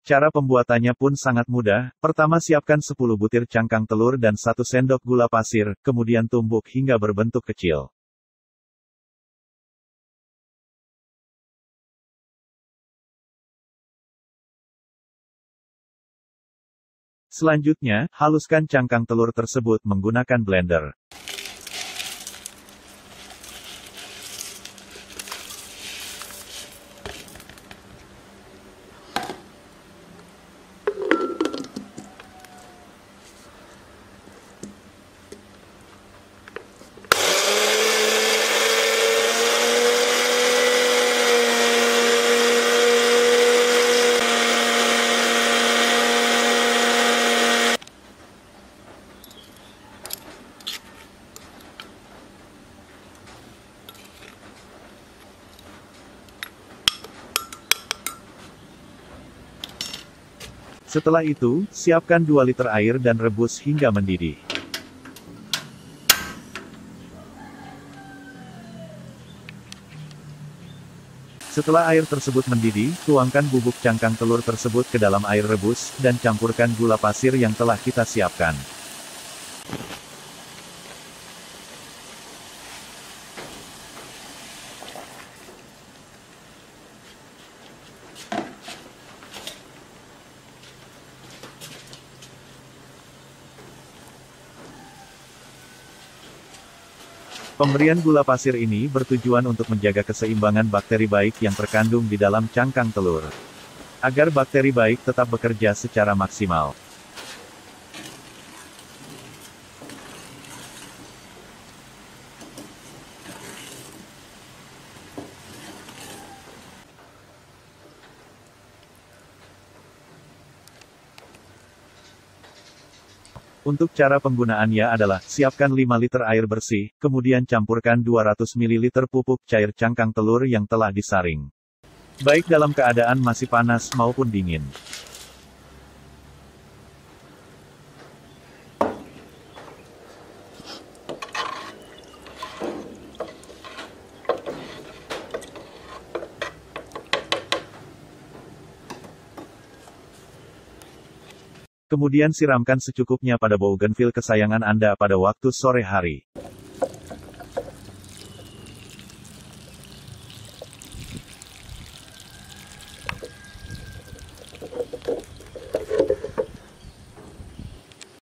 Cara pembuatannya pun sangat mudah. Pertama siapkan 10 butir cangkang telur dan 1 sendok gula pasir, kemudian tumbuk hingga berbentuk kecil. Selanjutnya, haluskan cangkang telur tersebut menggunakan blender. Setelah itu, siapkan 2 liter air dan rebus hingga mendidih. Setelah air tersebut mendidih, tuangkan bubuk cangkang telur tersebut ke dalam air rebus, dan campurkan gula pasir yang telah kita siapkan. Pemberian gula pasir ini bertujuan untuk menjaga keseimbangan bakteri baik yang terkandung di dalam cangkang telur, agar bakteri baik tetap bekerja secara maksimal. Untuk cara penggunaannya adalah, siapkan 5 liter air bersih, kemudian campurkan 200 ml pupuk cair cangkang telur yang telah disaring. Baik dalam keadaan masih panas maupun dingin. Kemudian siramkan secukupnya pada bougainville kesayangan Anda pada waktu sore hari.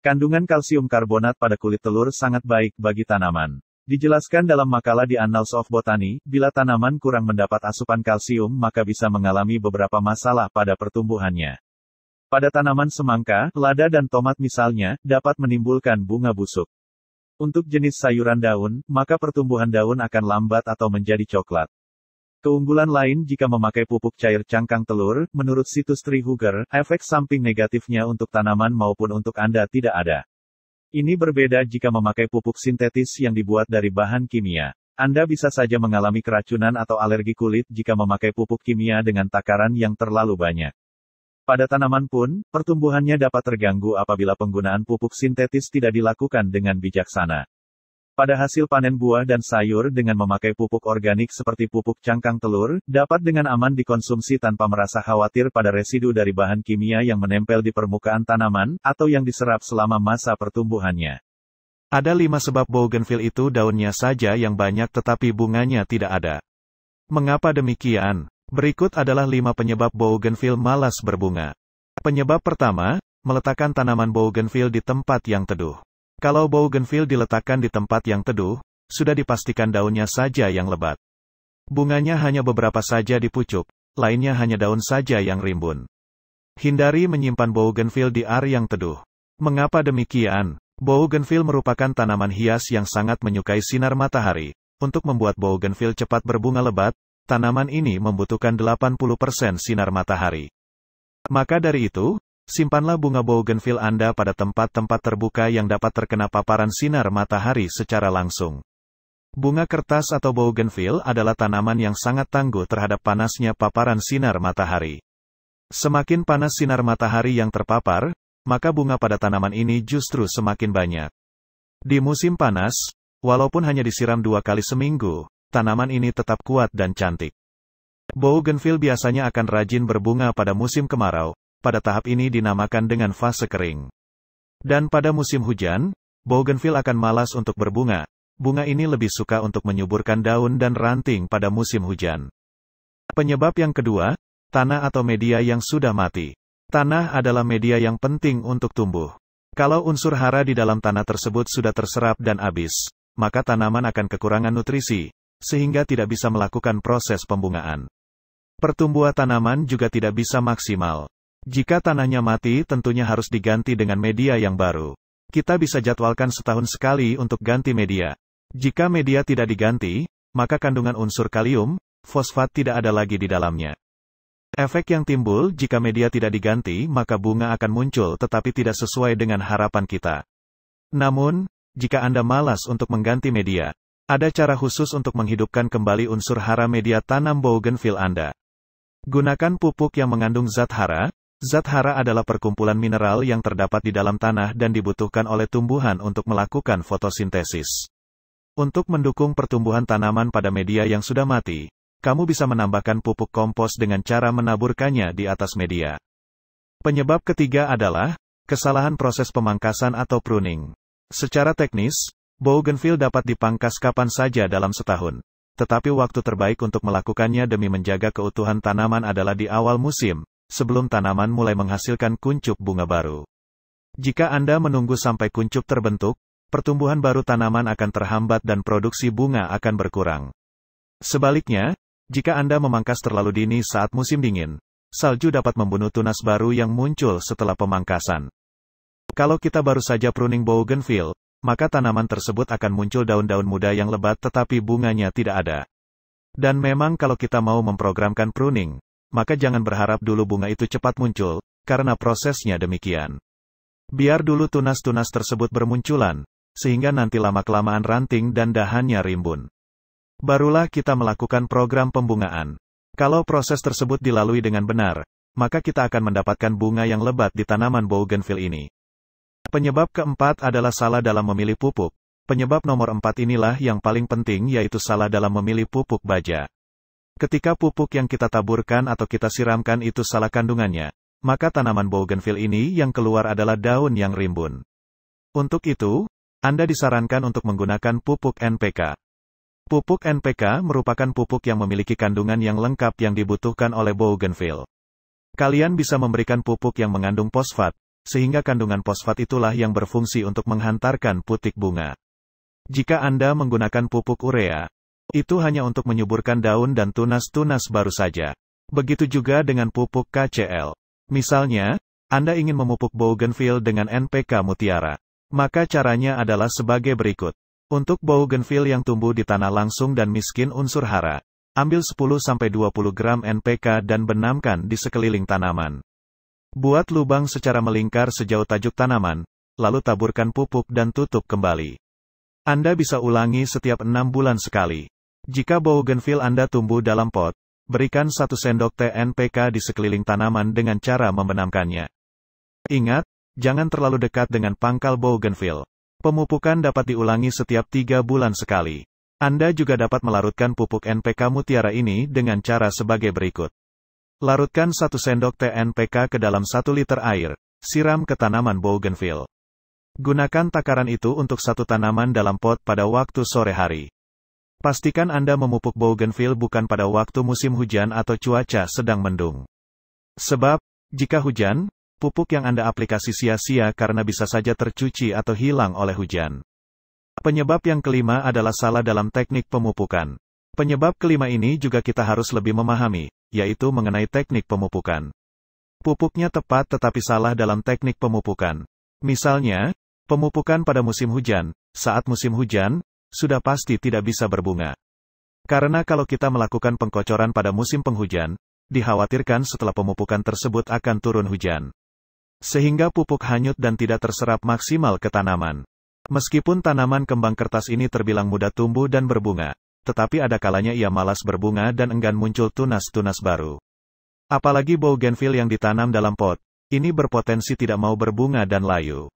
Kandungan kalsium karbonat pada kulit telur sangat baik bagi tanaman. Dijelaskan dalam makalah di Annals of Botany, bila tanaman kurang mendapat asupan kalsium maka bisa mengalami beberapa masalah pada pertumbuhannya. Pada tanaman semangka, lada dan tomat misalnya, dapat menimbulkan bunga busuk. Untuk jenis sayuran daun, maka pertumbuhan daun akan lambat atau menjadi coklat. Keunggulan lain jika memakai pupuk cair cangkang telur, menurut situs Tree Hugger, efek samping negatifnya untuk tanaman maupun untuk Anda tidak ada. Ini berbeda jika memakai pupuk sintetis yang dibuat dari bahan kimia. Anda bisa saja mengalami keracunan atau alergi kulit jika memakai pupuk kimia dengan takaran yang terlalu banyak. Pada tanaman pun, pertumbuhannya dapat terganggu apabila penggunaan pupuk sintetis tidak dilakukan dengan bijaksana. Pada hasil panen buah dan sayur dengan memakai pupuk organik seperti pupuk cangkang telur, dapat dengan aman dikonsumsi tanpa merasa khawatir pada residu dari bahan kimia yang menempel di permukaan tanaman, atau yang diserap selama masa pertumbuhannya. Ada 5 sebab bougainville itu daunnya saja yang banyak tetapi bunganya tidak ada. Mengapa demikian? Berikut adalah 5 penyebab bougainville malas berbunga. Penyebab pertama, meletakkan tanaman bougainville di tempat yang teduh. Kalau bougainville diletakkan di tempat yang teduh, sudah dipastikan daunnya saja yang lebat. Bunganya hanya beberapa saja di pucuk, lainnya hanya daun saja yang rimbun. Hindari menyimpan bougainville di area yang teduh. Mengapa demikian? Bougainville merupakan tanaman hias yang sangat menyukai sinar matahari. Untuk membuat bougainville cepat berbunga lebat, tanaman ini membutuhkan 80% sinar matahari. Maka dari itu, simpanlah bunga bougainville Anda pada tempat-tempat terbuka yang dapat terkena paparan sinar matahari secara langsung. Bunga kertas atau bougainville adalah tanaman yang sangat tangguh terhadap panasnya paparan sinar matahari. Semakin panas sinar matahari yang terpapar, maka bunga pada tanaman ini justru semakin banyak. Di musim panas, walaupun hanya disiram 2 kali seminggu, tanaman ini tetap kuat dan cantik. Bougainville biasanya akan rajin berbunga pada musim kemarau, pada tahap ini dinamakan dengan fase kering. Dan pada musim hujan, bougainville akan malas untuk berbunga. Bunga ini lebih suka untuk menyuburkan daun dan ranting pada musim hujan. Penyebab yang kedua, tanah atau media yang sudah mati. Tanah adalah media yang penting untuk tumbuh. Kalau unsur hara di dalam tanah tersebut sudah terserap dan habis, maka tanaman akan kekurangan nutrisi, sehingga tidak bisa melakukan proses pembungaan. Pertumbuhan tanaman juga tidak bisa maksimal. Jika tanahnya mati, tentunya harus diganti dengan media yang baru. Kita bisa jadwalkan setahun sekali untuk ganti media. Jika media tidak diganti, maka kandungan unsur kalium, fosfat tidak ada lagi di dalamnya. Efek yang timbul jika media tidak diganti, maka bunga akan muncul tetapi tidak sesuai dengan harapan kita. Namun, jika Anda malas untuk mengganti media, ada cara khusus untuk menghidupkan kembali unsur hara media tanam bougainville Anda. Gunakan pupuk yang mengandung zat hara. Zat hara adalah perkumpulan mineral yang terdapat di dalam tanah dan dibutuhkan oleh tumbuhan untuk melakukan fotosintesis. Untuk mendukung pertumbuhan tanaman pada media yang sudah mati, kamu bisa menambahkan pupuk kompos dengan cara menaburkannya di atas media. Penyebab ketiga adalah kesalahan proses pemangkasan atau pruning. Secara teknis, bougainville dapat dipangkas kapan saja dalam setahun. Tetapi waktu terbaik untuk melakukannya demi menjaga keutuhan tanaman adalah di awal musim, sebelum tanaman mulai menghasilkan kuncup bunga baru. Jika Anda menunggu sampai kuncup terbentuk, pertumbuhan baru tanaman akan terhambat dan produksi bunga akan berkurang. Sebaliknya, jika Anda memangkas terlalu dini saat musim dingin, salju dapat membunuh tunas baru yang muncul setelah pemangkasan. Kalau kita baru saja pruning bougainville, maka tanaman tersebut akan muncul daun-daun muda yang lebat tetapi bunganya tidak ada. Dan memang kalau kita mau memprogramkan pruning, maka jangan berharap dulu bunga itu cepat muncul, karena prosesnya demikian. Biar dulu tunas-tunas tersebut bermunculan, sehingga nanti lama-kelamaan ranting dan dahannya rimbun. Barulah kita melakukan program pembungaan. Kalau proses tersebut dilalui dengan benar, maka kita akan mendapatkan bunga yang lebat di tanaman bougainville ini. Penyebab keempat adalah salah dalam memilih pupuk. Penyebab nomor 4 inilah yang paling penting, yaitu salah dalam memilih pupuk baja. Ketika pupuk yang kita taburkan atau kita siramkan itu salah kandungannya, maka tanaman bougainville ini yang keluar adalah daun yang rimbun. Untuk itu, Anda disarankan untuk menggunakan pupuk NPK. Pupuk NPK merupakan pupuk yang memiliki kandungan yang lengkap yang dibutuhkan oleh bougainville. Kalian bisa memberikan pupuk yang mengandung fosfat, sehingga kandungan fosfat itulah yang berfungsi untuk menghantarkan putik bunga. Jika Anda menggunakan pupuk urea, itu hanya untuk menyuburkan daun dan tunas-tunas baru saja. Begitu juga dengan pupuk KCl. Misalnya, Anda ingin memupuk bougainville dengan NPK mutiara. Maka caranya adalah sebagai berikut. Untuk bougainville yang tumbuh di tanah langsung dan miskin unsur hara, ambil 10-20 gram NPK dan benamkan di sekeliling tanaman. Buat lubang secara melingkar sejauh tajuk tanaman, lalu taburkan pupuk dan tutup kembali. Anda bisa ulangi setiap 6 bulan sekali. Jika bougainville Anda tumbuh dalam pot, berikan 1 sendok teh NPK di sekeliling tanaman dengan cara membenamkannya. Ingat, jangan terlalu dekat dengan pangkal bougainville. Pemupukan dapat diulangi setiap 3 bulan sekali. Anda juga dapat melarutkan pupuk NPK mutiara ini dengan cara sebagai berikut. Larutkan 1 sendok teh NPK ke dalam 1 liter air, siram ke tanaman bougainville. Gunakan takaran itu untuk 1 tanaman dalam pot pada waktu sore hari. Pastikan Anda memupuk bougainville bukan pada waktu musim hujan atau cuaca sedang mendung. Sebab, jika hujan, pupuk yang Anda aplikasi sia-sia karena bisa saja tercuci atau hilang oleh hujan. Penyebab yang kelima adalah salah dalam teknik pemupukan. Penyebab kelima ini juga kita harus lebih memahami, yaitu mengenai teknik pemupukan. Pupuknya tepat tetapi salah dalam teknik pemupukan. Misalnya, pemupukan pada musim hujan. Saat musim hujan, sudah pasti tidak bisa berbunga. Karena kalau kita melakukan pengkocoran pada musim penghujan, dikhawatirkan setelah pemupukan tersebut akan turun hujan. Sehingga pupuk hanyut dan tidak terserap maksimal ke tanaman. Meskipun tanaman kembang kertas ini terbilang mudah tumbuh dan berbunga, tetapi ada kalanya ia malas berbunga dan enggan muncul tunas-tunas baru. Apalagi bougainville yang ditanam dalam pot, ini berpotensi tidak mau berbunga dan layu.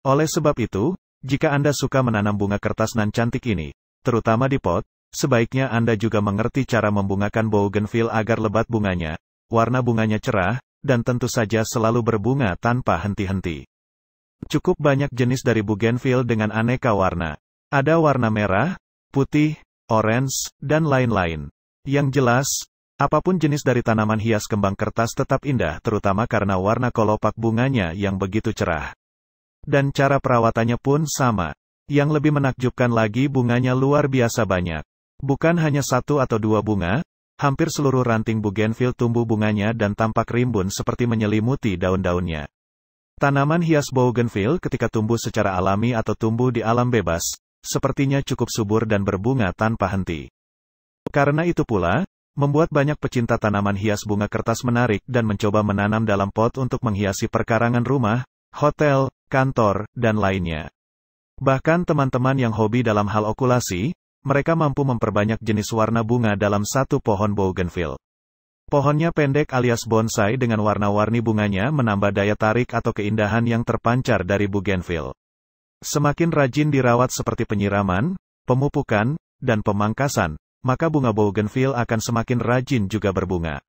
Oleh sebab itu, jika Anda suka menanam bunga kertas nan cantik ini, terutama di pot, sebaiknya Anda juga mengerti cara membungakan bougainville agar lebat bunganya, warna bunganya cerah, dan tentu saja selalu berbunga tanpa henti-henti. Cukup banyak jenis dari bougainville dengan aneka warna. Ada warna merah, putih, orange, dan lain-lain. Yang jelas, apapun jenis dari tanaman hias kembang kertas tetap indah terutama karena warna kelopak bunganya yang begitu cerah. Dan cara perawatannya pun sama. Yang lebih menakjubkan lagi bunganya luar biasa banyak. Bukan hanya satu atau dua bunga, hampir seluruh ranting bougainville tumbuh bunganya dan tampak rimbun seperti menyelimuti daun-daunnya. Tanaman hias bougainville ketika tumbuh secara alami atau tumbuh di alam bebas, sepertinya cukup subur dan berbunga tanpa henti. Karena itu pula, membuat banyak pecinta tanaman hias bunga kertas menarik dan mencoba menanam dalam pot untuk menghiasi perkarangan rumah, hotel, kantor, dan lainnya. Bahkan teman-teman yang hobi dalam hal okulasi, mereka mampu memperbanyak jenis warna bunga dalam satu pohon bougainville. Pohonnya pendek alias bonsai dengan warna-warni bunganya menambah daya tarik atau keindahan yang terpancar dari bougainville. Semakin rajin dirawat seperti penyiraman, pemupukan, dan pemangkasan, maka bunga bougainville akan semakin rajin juga berbunga.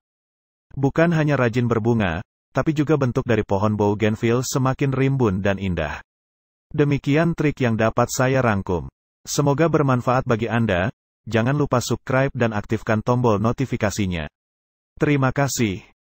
Bukan hanya rajin berbunga, tapi juga bentuk dari pohon bougainville semakin rimbun dan indah. Demikian trik yang dapat saya rangkum. Semoga bermanfaat bagi Anda. Jangan lupa subscribe dan aktifkan tombol notifikasinya. Terima kasih.